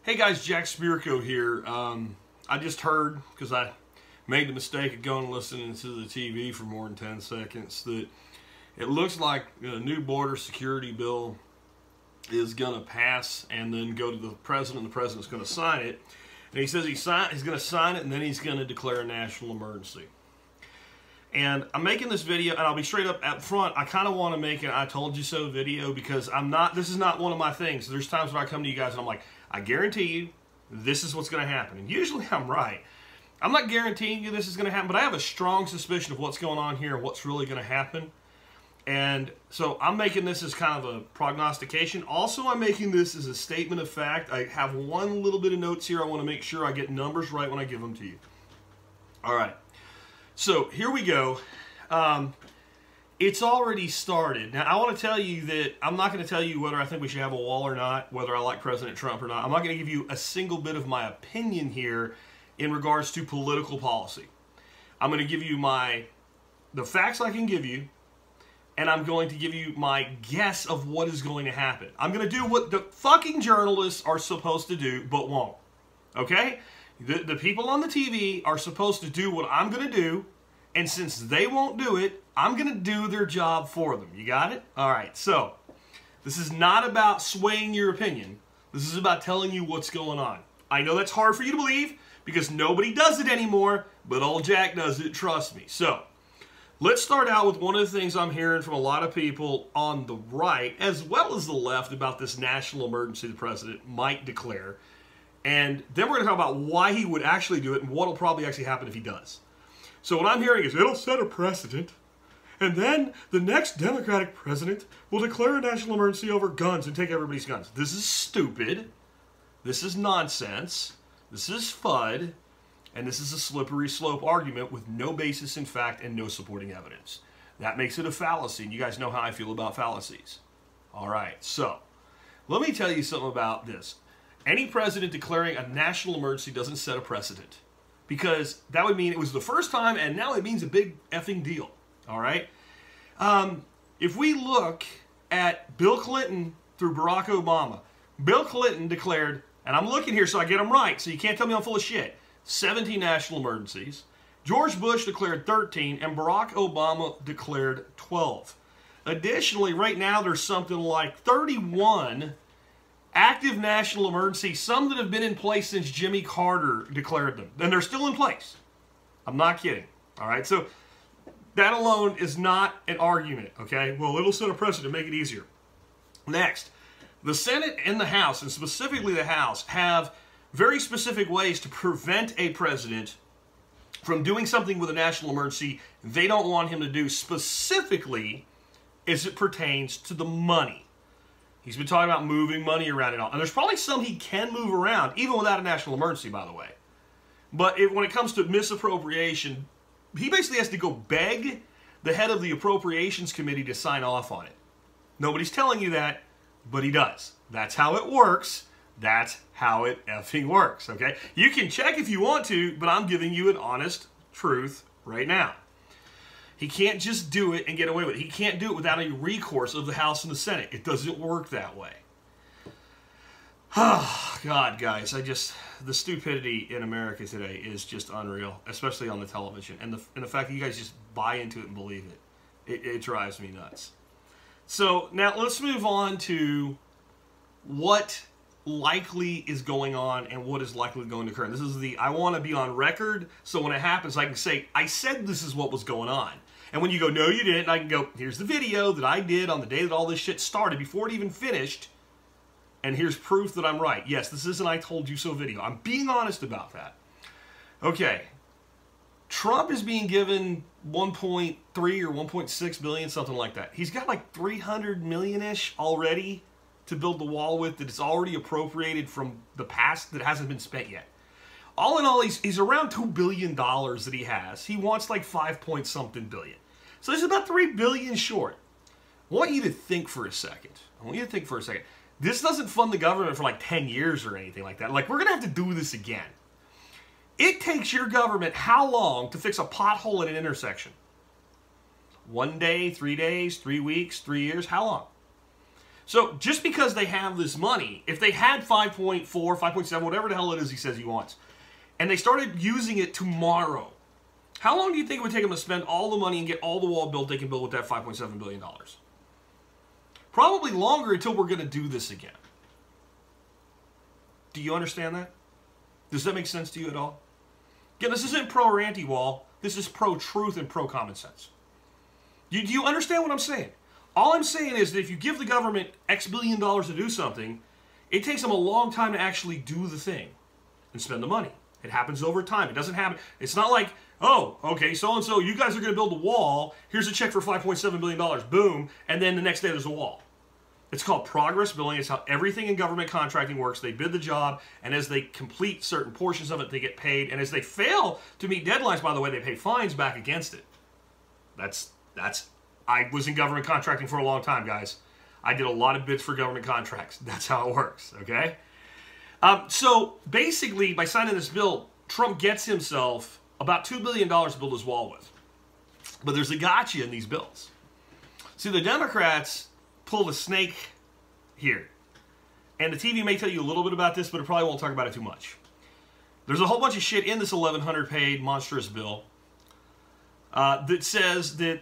Hey guys, Jack Spirko here. I just heard, because I made the mistake of going and listening to the TV for more than 10 seconds, that it looks like a new border security bill is going to pass and then go to the president. The president's going to sign it. And he says he's going to sign it and then he's going to declare a national emergency. And I'm making this video, and I'll be straight up front, I kind of want to make an I told you so video because this is not one of my things. There's times when I come to you guys and I'm like, I guarantee you this is what's going to happen. And usually I'm right. I'm not guaranteeing you this is going to happen, but I have a strong suspicion of what's going on here and what's really going to happen. And so I'm making this as kind of a prognostication. Also, I'm making this as a statement of fact. I have one little bit of notes here. I want to make sure I get numbers right when I give them to you. All right. So here we go. It's already started. Now, I want to tell you that I'm not going to tell you whether I think we should have a wall or not, whether I like President Trump or not. I'm not going to give you a single bit of my opinion here in regards to political policy. I'm going to give you the facts I can give you, and I'm going to give you my guess of what is going to happen. I'm going to do what the fucking journalists are supposed to do, but won't. Okay? The people on the TV are supposed to do what I'm going to do, and since they won't do it, I'm going to do their job for them. You got it? All right, so this is not about swaying your opinion. This is about telling you what's going on. I know that's hard for you to believe because nobody does it anymore, but old Jack does it, trust me. So let's start out with one of the things I'm hearing from a lot of people on the right as well as the left about this national emergency the president might declare. And then we're going to talk about why he would actually do it and what will probably actually happen if he does. So what I'm hearing is it'll set a precedent, and then the next Democratic president will declare a national emergency over guns and take everybody's guns. This is stupid. This is nonsense. This is FUD. And this is a slippery slope argument with no basis in fact and no supporting evidence. That makes it a fallacy, and you guys know how I feel about fallacies. All right, so let me tell you something about this. Any president declaring a national emergency doesn't set a precedent because that would mean it was the first time and now it means a big effing deal. All right? If we look at Bill Clinton through Barack Obama, Bill Clinton declared, and I'm looking here so I get them right, so you can't tell me I'm full of shit, 17 national emergencies. George Bush declared 13 and Barack Obama declared 12. Additionally, right now there's something like 31 active national emergencies, some that have been in place since Jimmy Carter declared them. And they're still in place. I'm not kidding. All right, so that alone is not an argument, okay? Well, it'll set a precedent, make it easier. Next, the Senate and the House, and specifically the House, have very specific ways to prevent a president from doing something with a national emergency they don't want him to do, specifically as it pertains to the money. He's been talking about moving money around and all. And there's probably some he can move around, even without a national emergency, by the way. But when it comes to misappropriation, he basically has to go beg the head of the Appropriations Committee to sign off on it. Nobody's telling you that, but he does. That's how it works. That's how it effing works, okay? You can check if you want to, but I'm giving you an honest truth right now. He can't just do it and get away with it. He can't do it without a recourse of the House and the Senate. It doesn't work that way. Oh, God, guys, the stupidity in America today is just unreal, especially on the television. And the fact that you guys just buy into it and believe it. It drives me nuts. So now let's move on to what likely is going on and what is likely going to occur. And this is I want to be on record so when it happens I can say, I said this is what was going on. And when you go, no you didn't, I can go, here's the video that I did on the day that all this shit started before it even finished. And here's proof that I'm right. Yes, this is an I told you so video. I'm being honest about that. Okay. Trump is being given 1.3 or 1.6 billion, something like that. He's got like 300 million-ish already to build the wall with that is already appropriated from the past that hasn't been spent yet. All in all, he's around $2 billion that he has. He wants like 5-point-something billion. So he's about $3 billion short. I want you to think for a second. This doesn't fund the government for like 10 years or anything like that. Like, we're going to have to do this again. It takes your government how long to fix a pothole at an intersection? 1 day, 3 days, 3 weeks, 3 years? How long? So just because they have this money, if they had 5.4, 5.7, whatever the hell it is he says he wants, and they started using it tomorrow, how long do you think it would take them to spend all the money and get all the wall built they can build with that $5.7 billion? Probably longer until we're going to do this again. Do you understand that? Does that make sense to you at all? Again, this isn't pro or anti-wall. This is pro-truth and pro-common sense. Do you understand what I'm saying? All I'm saying is that if you give the government X billion dollars to do something, it takes them a long time to actually do the thing and spend the money. It happens over time. It doesn't happen. It's not like, oh, okay, so-and-so, you guys are going to build a wall. Here's a check for $5.7 billion. Boom. And then the next day there's a wall. It's called progress billing. It's how everything in government contracting works. They bid the job, and as they complete certain portions of it, they get paid. And as they fail to meet deadlines, by the way, they pay fines back against it. I was in government contracting for a long time, guys. I did a lot of bids for government contracts. That's how it works, okay? So basically, by signing this bill, Trump gets himself about $2 billion to build his wall with. But there's a gotcha in these bills. See, the Democrats pulled a snake here. And the TV may tell you a little bit about this, but it probably won't talk about it too much. There's a whole bunch of shit in this 1,100-page monstrous bill that says that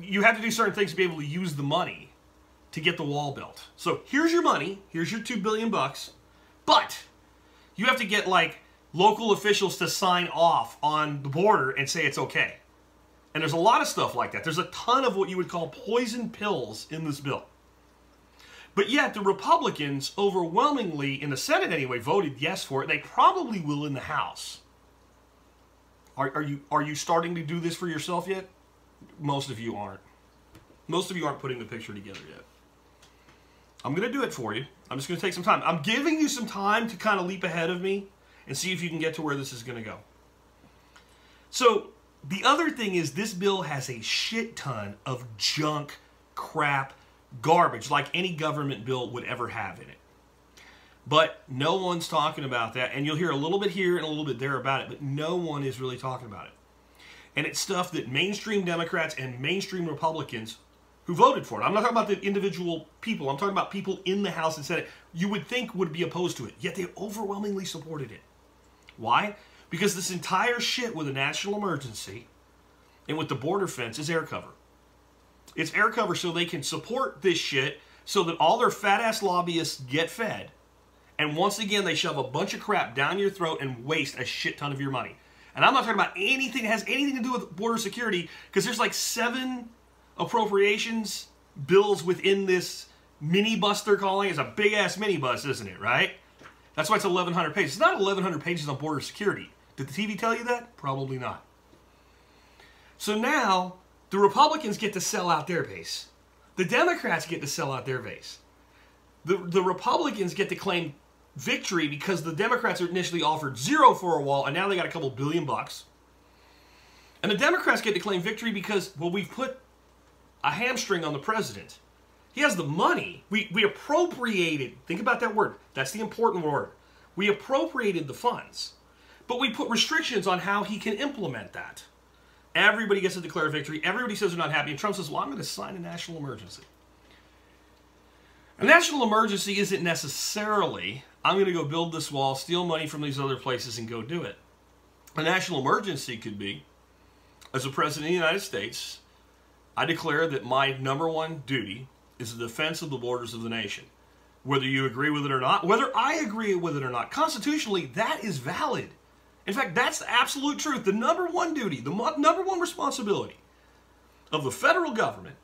you have to do certain things to be able to use the money to get the wall built. So here's your money. Here's your $2 billion bucks. But you have to get, like, local officials to sign off on the border and say it's okay. And there's a lot of stuff like that. There's a ton of what you would call poison pills in this bill. But yet the Republicans overwhelmingly, in the Senate anyway, voted yes for it. They probably will in the House. Are you starting to do this for yourself yet? Most of you aren't. Most of you aren't putting the picture together yet. I'm going to do it for you. I'm just going to take some time. I'm giving you some time to kind of leap ahead of me and see if you can get to where this is going to go. So the other thing is this bill has a shit ton of junk, crap, garbage like any government bill would ever have in it. But no one's talking about that, and you'll hear a little bit here and a little bit there about it, but no one is really talking about it. And it's stuff that mainstream Democrats and mainstream Republicans who voted for it. I'm not talking about the individual people. I'm talking about people in the House and Senate you would think would be opposed to it, yet they overwhelmingly supported it. Why? Because this entire shit with a national emergency and with the border fence is air cover. It's air cover so they can support this shit so that all their fat-ass lobbyists get fed. And once again, they shove a bunch of crap down your throat and waste a shit ton of your money. And I'm not talking about anything that has anything to do with border security, because there's like 7 appropriations bills within this mini bus they're calling. It's a big-ass mini bus, isn't it, right? That's why it's 1,100 pages. It's not 1,100 pages on border security. Did the TV tell you that? Probably not. So now, the Republicans get to sell out their base. The Democrats get to sell out their base. The Republicans get to claim victory because the Democrats initially offered 0 for a wall, and now they got a couple billion bucks. And the Democrats get to claim victory because, well, we've put a hamstring on the president. He has the money. We appropriated. Think about that word. That's the important word. We appropriated the funds. But we put restrictions on how he can implement that. Everybody gets to declare victory. Everybody says they're not happy. And Trump says, well, I'm going to sign a national emergency. A national emergency isn't necessarily, I'm going to go build this wall, steal money from these other places, and go do it. A national emergency could be, as a president of the United States, I declare that my #1 duty is the defense of the borders of the nation. Whether you agree with it or not, whether I agree with it or not, constitutionally, that is valid. In fact, that's the absolute truth. The #1 duty, the #1 responsibility of the federal government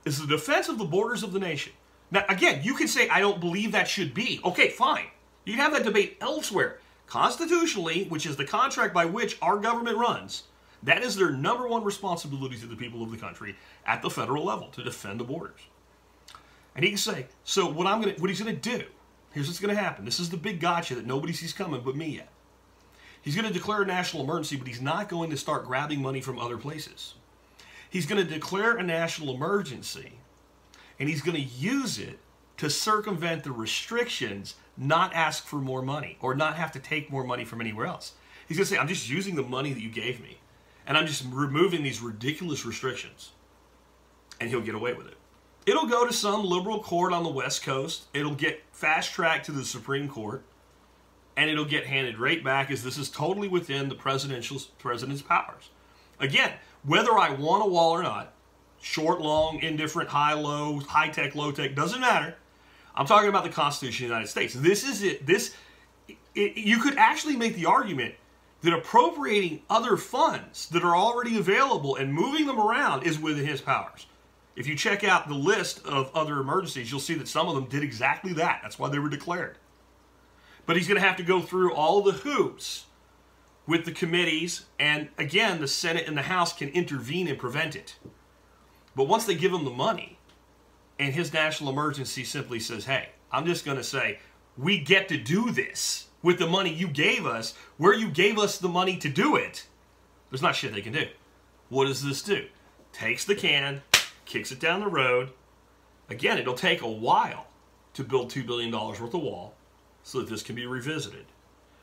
is the defense of the borders of the nation. Now, again, you can say, I don't believe that should be. Okay, fine. You can have that debate elsewhere. Constitutionally, which is the contract by which our government runs, that is their #1 responsibility to the people of the country at the federal level, to defend the borders. And he can say, so what he's going to do, here's what's going to happen. This is the big gotcha that nobody sees coming but me yet. He's going to declare a national emergency, but he's not going to start grabbing money from other places. He's going to declare a national emergency, and he's going to use it to circumvent the restrictions, not ask for more money, or not have to take more money from anywhere else. He's going to say, I'm just using the money that you gave me, and I'm just removing these ridiculous restrictions. And he'll get away with it. It'll go to some liberal court on the West Coast. It'll get fast-tracked to the Supreme Court. And it'll get handed right back, as this is totally within the president's powers. Again, whether I want a wall or not, short, long, indifferent, high, low, high-tech, low-tech, doesn't matter. I'm talking about the Constitution of the United States. This is it. You could actually make the argument that appropriating other funds that are already available and moving them around is within his powers. If you check out the list of other emergencies, you'll see that some of them did exactly that. That's why they were declared. But he's going to have to go through all the hoops with the committees, and again, the Senate and the House can intervene and prevent it. But once they give him the money, and his national emergency simply says, hey, I'm just going to say, we get to do this with the money you gave us, where you gave us the money to do it, there's not shit they can do. What does this do? Takes the can, kicks it down the road. Again, it'll take a while to build $2 billion worth of wall so that this can be revisited.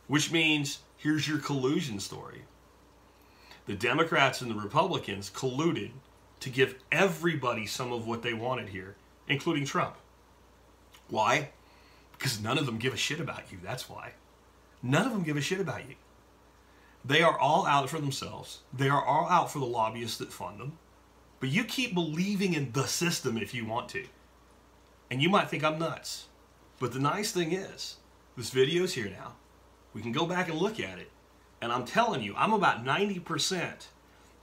Which means, here's your collusion story. The Democrats and the Republicans colluded to give everybody some of what they wanted here, including Trump. Why? Because none of them give a shit about you, that's why. None of them give a shit about you. They are all out for themselves. They are all out for the lobbyists that fund them. But you keep believing in the system if you want to. And you might think I'm nuts. But the nice thing is, this video's here now. We can go back and look at it. And I'm telling you, I'm about 90%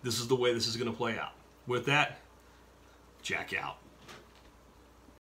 this is the way this is going to play out. With that, Jack out.